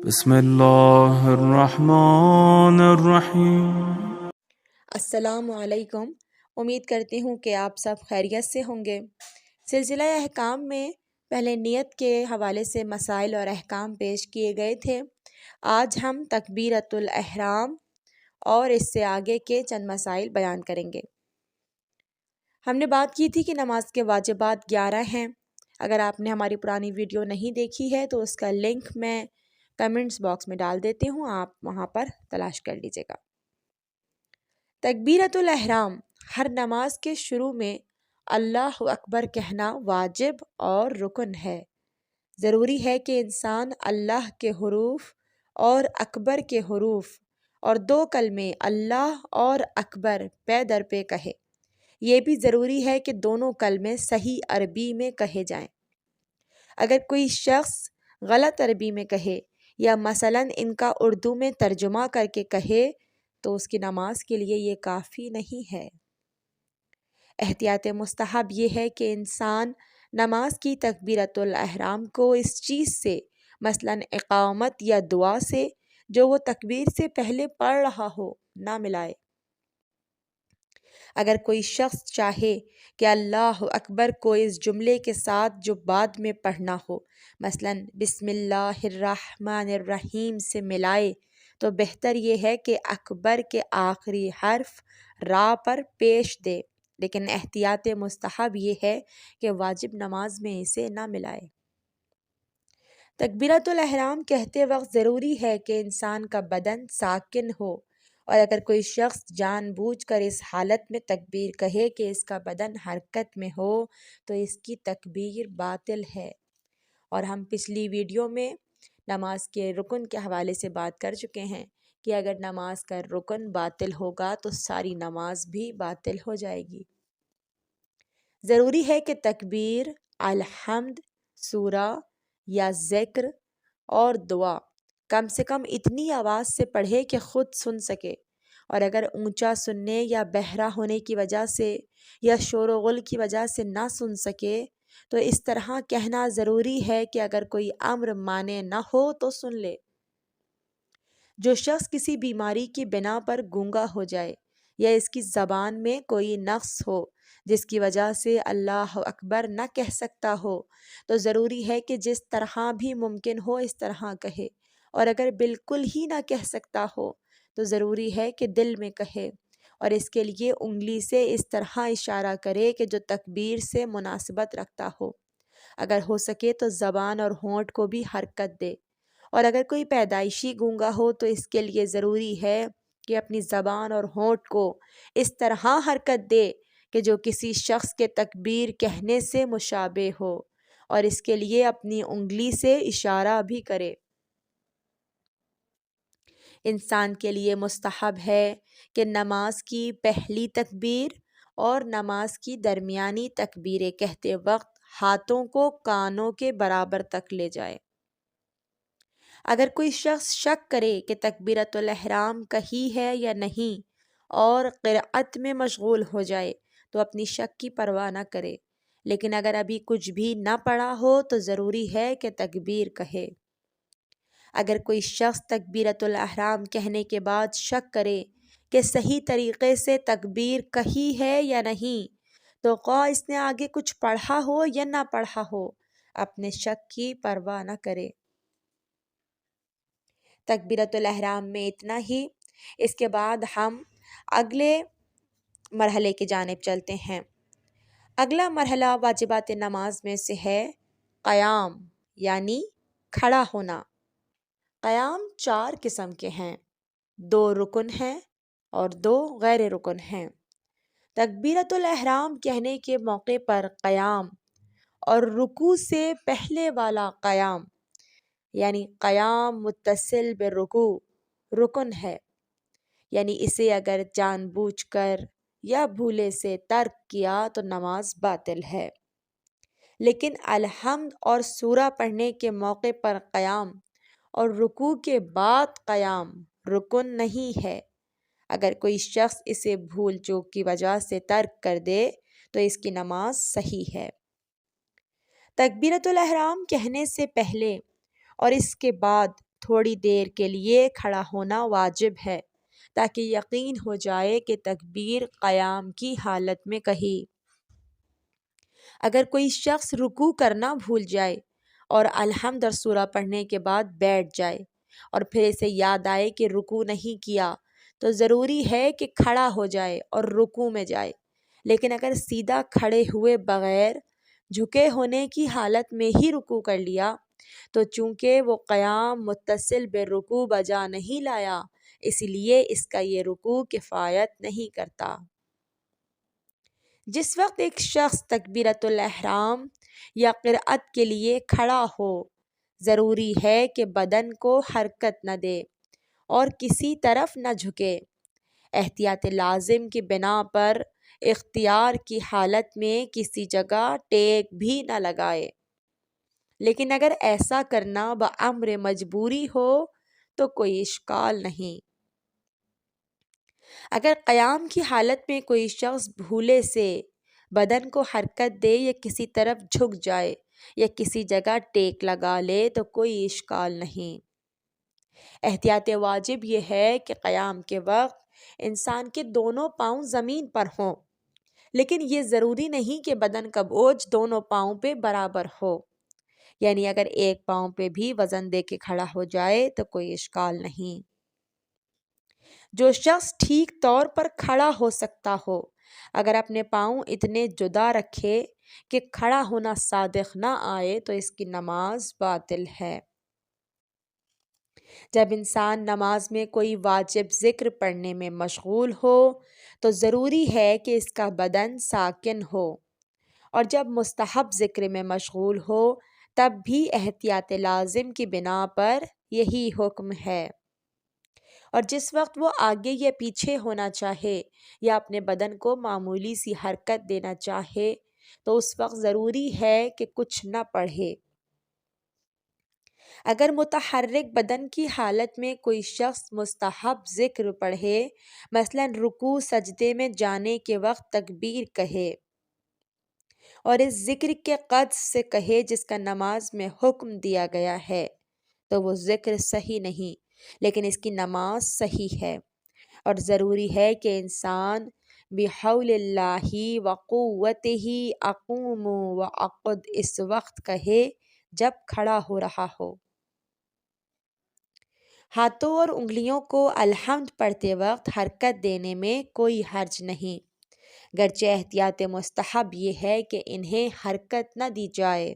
بسم اللہ الرحمن الرحیم۔ السلام علیکم۔ امید کرتی ہوں کہ آپ سب خیریت سے ہوں گے۔ سلسلہ احکام میں پہلے نیت کے حوالے سے مسائل اور احکام پیش کیے گئے تھے۔ آج ہم تکبیرۃ الاحرام اور اس سے آگے کے چند مسائل بیان کریں گے۔ ہم نے بات کی تھی کہ نماز کے واجبات 11 ہیں۔ اگر آپ نے ہماری پرانی ویڈیو نہیں دیکھی ہے تو اس کا لنک میں کمنٹس باکس میں ڈال دیتی ہوں، آپ وہاں پر تلاش کر لیجیے گا۔ تکبیرۃ الاحرام، ہر نماز کے شروع میں اللہ اکبر کہنا واجب اور رکن ہے۔ ضروری ہے کہ انسان اللہ کے حروف اور اکبر کے حروف اور 2 کلمے اللہ اور اکبر پے در پے کہے۔ یہ بھی ضروری ہے کہ دونوں کلمے صحیح عربی میں کہے جائیں۔ اگر کوئی شخص غلط عربی میں کہے یا مثلاً ان کا اردو میں ترجمہ کر کے کہے تو اس کی نماز کے لیے یہ کافی نہیں ہے۔ احتیاط مستحب یہ ہے کہ انسان نماز کی تکبیرۃ الاحرام کو اس چیز سے مثلاً اقامت یا دعا سے جو وہ تکبیر سے پہلے پڑھ رہا ہو نہ ملائے۔ اگر کوئی شخص چاہے کہ اللہ اکبر کو اس جملے کے ساتھ جو بعد میں پڑھنا ہو مثلاً بسم اللہ الرحمن الرحیم سے ملائے تو بہتر یہ ہے کہ اکبر کے آخری حرف را پر پیش دے، لیکن احتیاط مستحب یہ ہے کہ واجب نماز میں اسے نہ ملائے۔ تکبیرۃ الاحرام کہتے وقت ضروری ہے کہ انسان کا بدن ساکن ہو، اور اگر کوئی شخص جان بوجھ کر اس حالت میں تکبیر کہے کہ اس کا بدن حرکت میں ہو تو اس کی تکبیر باطل ہے۔ اور ہم پچھلی ویڈیو میں نماز کے رکن کے حوالے سے بات کر چکے ہیں کہ اگر نماز کا رکن باطل ہوگا تو ساری نماز بھی باطل ہو جائے گی۔ ضروری ہے کہ تکبیر، الحمد، سورہ یا ذکر اور دعا کم سے کم اتنی آواز سے پڑھے کہ خود سن سکے، اور اگر اونچا سننے یا بہرا ہونے کی وجہ سے یا شور و غل کی وجہ سے نہ سن سکے تو اس طرح کہنا ضروری ہے کہ اگر کوئی امر مانے نہ ہو تو سن لے۔ جو شخص کسی بیماری کی بنا پر گونگا ہو جائے یا اس کی زبان میں کوئی نقص ہو جس کی وجہ سے اللہ اکبر نہ کہہ سکتا ہو تو ضروری ہے کہ جس طرح بھی ممکن ہو اس طرح کہے، اور اگر بالکل ہی نہ کہہ سکتا ہو تو ضروری ہے کہ دل میں کہے، اور اس کے لیے انگلی سے اس طرح اشارہ کرے کہ جو تکبیر سے مناسبت رکھتا ہو۔ اگر ہو سکے تو زبان اور ہونٹ کو بھی حرکت دے، اور اگر کوئی پیدائشی گونگا ہو تو اس کے لیے ضروری ہے کہ اپنی زبان اور ہونٹ کو اس طرح حرکت دے کہ جو کسی شخص کے تکبیر کہنے سے مشابہ ہو، اور اس کے لیے اپنی انگلی سے اشارہ بھی کرے۔ انسان کے لیے مستحب ہے کہ نماز کی پہلی تکبیر اور نماز کی درمیانی تکبیریں کہتے وقت ہاتھوں کو کانوں کے برابر تک لے جائے۔ اگر کوئی شخص شک کرے کہ تکبیرۃ الاحرام کہی ہے یا نہیں اور قرأت میں مشغول ہو جائے تو اپنی شک کی پرواہ نہ کرے، لیکن اگر ابھی کچھ بھی نہ پڑھا ہو تو ضروری ہے کہ تکبیر کہے۔ اگر کوئی شخص تکبیرۃ الاحرام کہنے کے بعد شک کرے کہ صحیح طریقے سے تکبیر کہی ہے یا نہیں تو خواہ اس نے آگے کچھ پڑھا ہو یا نہ پڑھا ہو، اپنے شک کی پرواہ نہ کرے۔ تکبیرۃ الاحرام میں اتنا ہی۔ اس کے بعد ہم اگلے مرحلے کی جانب چلتے ہیں۔ اگلا مرحلہ واجبات نماز میں سے ہے قیام، یعنی کھڑا ہونا۔ قیام 4 قسم کے ہیں، 2 رکن ہیں اور 2 غیر رکن ہیں۔ تکبیرۃ الاحرام کہنے کے موقع پر قیام اور رکوع سے پہلے والا قیام، یعنی قیام متصل بالرکوع، رکن ہے، یعنی اسے اگر جان بوجھ کر یا بھولے سے ترک کیا تو نماز باطل ہے۔ لیکن الحمد اور سورہ پڑھنے کے موقع پر قیام اور رکوع کے بعد قیام رکن نہیں ہے۔ اگر کوئی شخص اسے بھول چوک کی وجہ سے ترک کر دے تو اس کی نماز صحیح ہے۔ تکبیرۃ الاحرام کہنے سے پہلے اور اس کے بعد تھوڑی دیر کے لیے کھڑا ہونا واجب ہے تاکہ یقین ہو جائے کہ تکبیر قیام کی حالت میں کہی۔ اگر کوئی شخص رکوع کرنا بھول جائے اور الحمد اور سورہ پڑھنے کے بعد بیٹھ جائے اور پھر اسے یاد آئے کہ رکوع نہیں کیا تو ضروری ہے کہ کھڑا ہو جائے اور رکوع میں جائے، لیکن اگر سیدھا کھڑے ہوئے بغیر جھکے ہونے کی حالت میں ہی رکوع کر لیا تو چونکہ وہ قیام متصل بالرکوع بجا نہیں لایا، اس لیے اس کا یہ رکوع کفایت نہیں کرتا۔ جس وقت ایک شخص تکبیرۃ الاحرام یا قرأت کے لیے کھڑا ہو، ضروری ہے کہ بدن کو حرکت نہ دے اور کسی طرف نہ جھکے۔ احتیاط لازم کی بنا پر اختیار کی حالت میں کسی جگہ ٹیک بھی نہ لگائے، لیکن اگر ایسا کرنا بامر مجبوری ہو تو کوئی اشکال نہیں۔ اگر قیام کی حالت میں کوئی شخص بھولے سے بدن کو حرکت دے یا کسی طرف جھک جائے یا کسی جگہ ٹیک لگا لے تو کوئی اشکال نہیں۔ احتیاط واجب یہ ہے کہ قیام کے وقت انسان کے دونوں پاؤں زمین پر ہوں، لیکن یہ ضروری نہیں کہ بدن کا بوجھ دونوں پاؤں پہ برابر ہو، یعنی اگر ایک پاؤں پہ بھی وزن دے کے کھڑا ہو جائے تو کوئی اشکال نہیں۔ جو شخص ٹھیک طور پر کھڑا ہو سکتا ہو اگر اپنے پاؤں اتنے جدا رکھے کہ کھڑا ہونا صادق نہ آئے تو اس کی نماز باطل ہے۔ جب انسان نماز میں کوئی واجب ذکر پڑھنے میں مشغول ہو تو ضروری ہے کہ اس کا بدن ساکن ہو، اور جب مستحب ذکر میں مشغول ہو تب بھی احتیاط لازم کی بنا پر یہی حکم ہے۔ اور جس وقت وہ آگے یا پیچھے ہونا چاہے یا اپنے بدن کو معمولی سی حرکت دینا چاہے تو اس وقت ضروری ہے کہ کچھ نہ پڑھے۔ اگر متحرک بدن کی حالت میں کوئی شخص مستحب ذکر پڑھے، مثلا رکوع سجدے میں جانے کے وقت تکبیر کہے اور اس ذکر کے قصد سے کہے جس کا نماز میں حکم دیا گیا ہے تو وہ ذکر صحیح نہیں، لیکن اس کی نماز صحیح ہے، اور ضروری ہے کہ انسان بحول اللہ وقوتہ اقوم واقعد اس وقت کہے جب کھڑا ہو رہا ہو۔ ہاتھوں اور انگلیوں کو الحمد پڑھتے وقت حرکت دینے میں کوئی حرج نہیں، گرچہ احتیاط مستحب یہ ہے کہ انہیں حرکت نہ دی جائے۔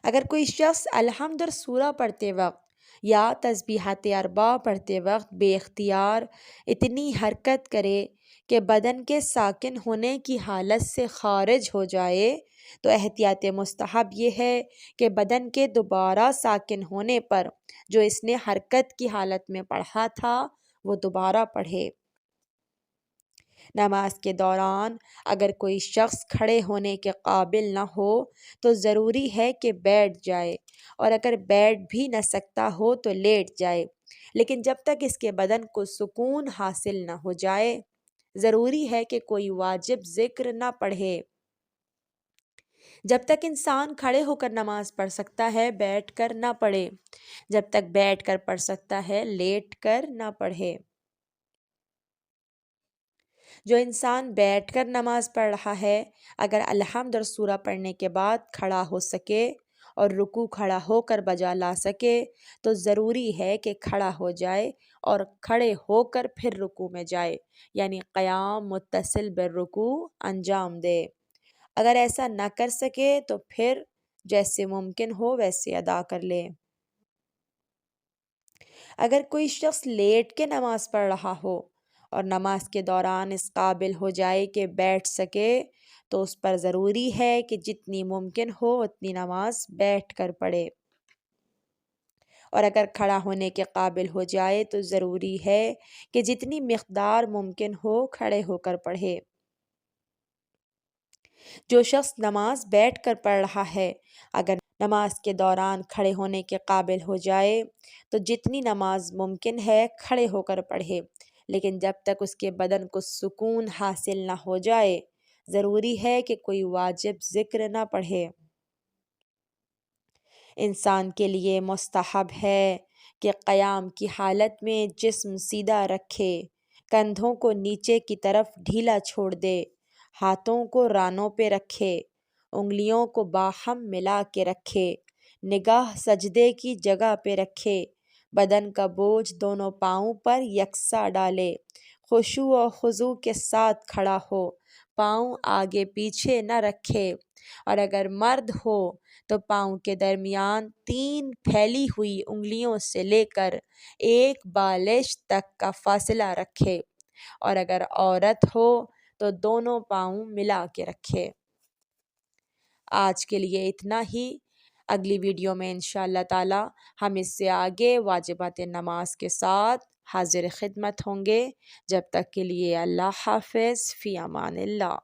اگر کوئی شخص الحمد اور سورہ پڑھتے وقت یا تسبیحات اربع پڑھتے وقت بے اختیار اتنی حرکت کرے کہ بدن کے ساکن ہونے کی حالت سے خارج ہو جائے تو احتیاط مستحب یہ ہے کہ بدن کے دوبارہ ساکن ہونے پر جو اس نے حرکت کی حالت میں پڑھا تھا وہ دوبارہ پڑھے۔ نماز کے دوران اگر کوئی شخص کھڑے ہونے کے قابل نہ ہو تو ضروری ہے کہ بیٹھ جائے، اور اگر بیٹھ بھی نہ سکتا ہو تو لیٹ جائے، لیکن جب تک اس کے بدن کو سکون حاصل نہ ہو جائے ضروری ہے کہ کوئی واجب ذکر نہ پڑھے۔ جب تک انسان کھڑے ہو کر نماز پڑھ سکتا ہے بیٹھ کر نہ پڑھے، جب تک بیٹھ کر پڑھ سکتا ہے لیٹ کر نہ پڑھے۔ جو انسان بیٹھ کر نماز پڑھ رہا ہے اگر الحمد اور سورہ پڑھنے کے بعد کھڑا ہو سکے اور رکوع کھڑا ہو کر بجا لا سکے تو ضروری ہے کہ کھڑا ہو جائے اور کھڑے ہو کر پھر رکوع میں جائے، یعنی قیام متصل بالرکوع انجام دے۔ اگر ایسا نہ کر سکے تو پھر جیسے ممکن ہو ویسے ادا کر لے۔ اگر کوئی شخص لیٹ کے نماز پڑھ رہا ہو اور نماز کے دوران اس قابل ہو جائے کہ بیٹھ سکے تو اس پر ضروری ہے کہ جتنی ممکن ہو اتنی نماز بیٹھ کر پڑھے، اور اگر کھڑا ہونے کے قابل ہو جائے تو ضروری ہے کہ جتنی مقدار ممکن ہو کھڑے ہو کر پڑھے۔ جو شخص نماز بیٹھ کر پڑھ رہا ہے اگر نماز کے دوران کھڑے ہونے کے قابل ہو جائے تو جتنی نماز ممکن ہے کھڑے ہو کر پڑھے، لیکن جب تک اس کے بدن کو سکون حاصل نہ ہو جائے ضروری ہے کہ کوئی واجب ذکر نہ پڑھے۔ انسان کے لیے مستحب ہے کہ قیام کی حالت میں جسم سیدھا رکھے، کندھوں کو نیچے کی طرف ڈھیلا چھوڑ دے، ہاتھوں کو رانوں پہ رکھے، انگلیوں کو باہم ملا کے رکھے، نگاہ سجدے کی جگہ پہ رکھے، بدن کا بوجھ دونوں پاؤں پر یکساں ڈالے، خشوع و خضوع کے ساتھ کھڑا ہو، پاؤں آگے پیچھے نہ رکھے، اور اگر مرد ہو تو پاؤں کے درمیان 3 پھیلی ہوئی انگلیوں سے لے کر 1 بالشت تک کا فاصلہ رکھے، اور اگر عورت ہو تو دونوں پاؤں ملا کے رکھے۔ آج کے لیے اتنا ہی، اگلی ویڈیو میں انشاءاللہ تعالی ہم اس سے آگے واجبات نماز کے ساتھ حاضر خدمت ہوں گے۔ جب تک کے لیے اللہ حافظ، فی امان اللہ۔